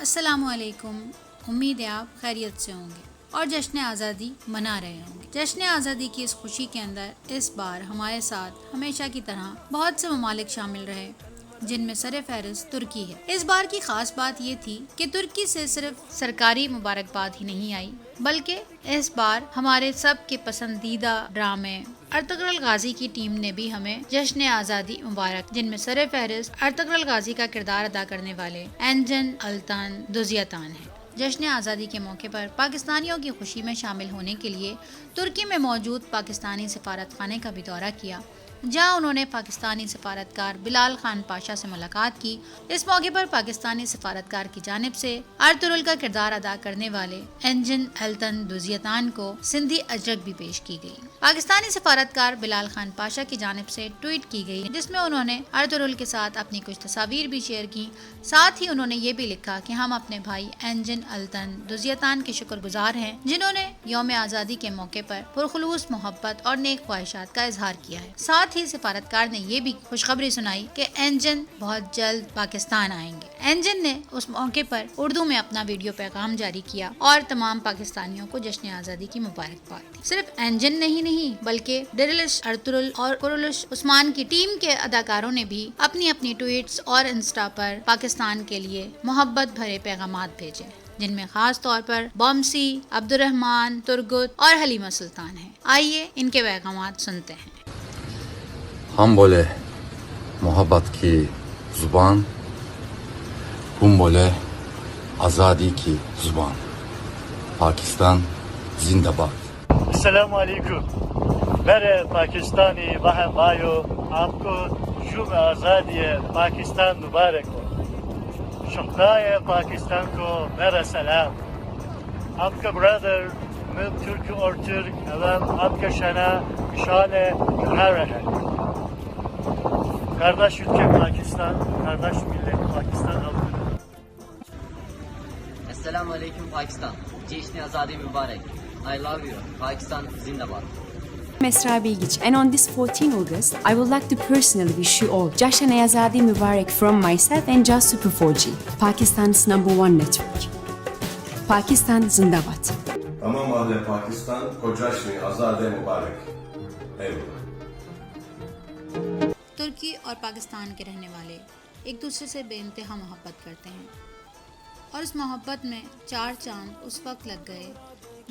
अस्सलामुअलैकुम। उम्मीद है आप खैरियत से होंगे और जश्न आज़ादी मना रहे होंगे। जश्न आज़ादी की इस खुशी के अंदर इस बार हमारे साथ हमेशा की तरह बहुत से ममालिक शामिल रहे, जिनमें सर फहरिस्त तुर्की है। इस बार की खास बात ये थी कि तुर्की से सिर्फ सरकारी मुबारकबाद ही नहीं आई, बल्कि इस बार हमारे सब के पसंदीदा ड्रामे अर्तुगरुल गाजी की टीम ने भी हमें जश्न आज़ादी मुबारक, जिनमें सर फहरिस्त अर्तुगरुल गाजी का किरदार अदा करने वाले एंजन अल्तान दुजियातान है। जश्न आज़ादी के मौके पर पाकिस्तानियों की खुशी में शामिल होने के लिए तुर्की में मौजूद पाकिस्तानी सफारतखाने का भी दौरा किया, जहां उन्होंने पाकिस्तानी सफारतकार बिलाल खान पाशा से मुलाकात की। इस मौके पर पाकिस्तानी सफारतकार की जानिब से अर्तुगरुल का किरदार अदा करने वाले एंजन अल्तान दुजियातान को सिंधी अजरक भी पेश की गई। पाकिस्तानी सफारतकार बिलाल खान पाशा की जानिब से ट्वीट की गई, जिसमें उन्होंने अर्तुगरुल के साथ अपनी कुछ तस्वीर भी शेयर की। साथ ही उन्होंने ये भी लिखा कि हम अपने भाई एंजन अल्तान दुजियातान के शुक्रगुजार हैं, जिन्होंने यौम आज़ादी के मौके पर पुरखुलूस मोहब्बत और नेक ख्वाहिशात का इजहार किया है। साथ ही सफारतकार ने ये भी खुशखबरी सुनाई कि एंजन बहुत जल्द पाकिस्तान आएंगे। एंजन ने उस मौके पर उर्दू में अपना वीडियो पैगाम जारी किया और तमाम पाकिस्तानियों को जश्न आज़ादी की मुबारकबाद दी। सिर्फ एंजन नहीं बल्कि डिरिलिश अर्तुगरुल और कुरुलिश उस्मान की टीम के अदाकारों ने भी अपनी अपनी ट्वीट्स और इंस्टा पर पाकिस्तान के लिए मोहब्बत भरे पैगामात भेजे, जिनमें खास तौर पर बॉम्सी, अब्दुर्रहमान, तुर्गुत और हलीमा सुल्तान हैं। आइए इनके पैगामात सुनते हैं। हम बोले मोहब्बत की जुबान, हम बोले आज़ादी की जुबान। पाकिस्तान जिंदाबाद। अस्सलाम वालेकुम। मेरे पाकिस्तानी बहन भाइयों, आपको जुम्मे आज़ादी पाकिस्तान मुबारक हो। शुहदाए पाकिस्तान को मेरा सलाम। आपका ब्रदर मैं तुर्क और तुर्क एवं आपका शना शान günler है। Kardeş ülke Pakistan, kardeş millet Pakistan halkı. Assalamu alaikum Pakistan. Jeshn Azadi Mubarak. I love you. Pakistan Zindabad. I'm Esra Bilgiç, and on this 14 August, I would like to personally wish you all Jashn Azadi Mubarak from myself and Just Super 4G, Pakistan's #1 network. Pakistan Zindabad. तमाम अहले पाकिस्तान को जश्न आज़ादी मुबारक। एवं तुर्की और पाकिस्तान के रहने वाले एक दूसरे से बेइंतहा मोहब्बत करते हैं और इस मोहब्बत में चार चांद उस वक्त लग गए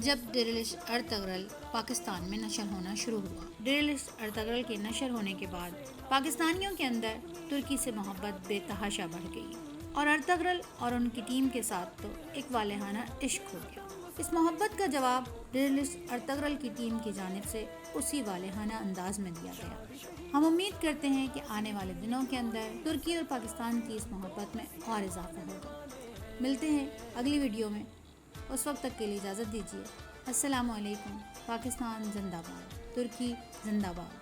जब डिरिलिश अर्तुगरुल पाकिस्तान में नशर होना शुरू हुआ। डिरिलिश अर्तुगरुल के नशर होने के बाद पाकिस्तानियों के अंदर तुर्की से मोहब्बत बेतहाशा बढ़ गई और अर्तुगरुल और उनकी टीम के साथ तो एक वालेहाना इश्क हो गया। इस मोहब्बत का जवाब डिरिलिश अर्तुगरुल की टीम की जानिब से उसी वालेहाना अंदाज में दिया गया। हम उम्मीद करते हैं कि आने वाले दिनों के अंदर तुर्की और पाकिस्तान की इस मोहब्बत में और इजाफा होगा। मिलते हैं अगली वीडियो में, उस वक्त तक के लिए इजाज़त दीजिए। अस्सलामु अलैकुम। पाकिस्तान जिंदाबाद, तुर्की जिंदाबाद।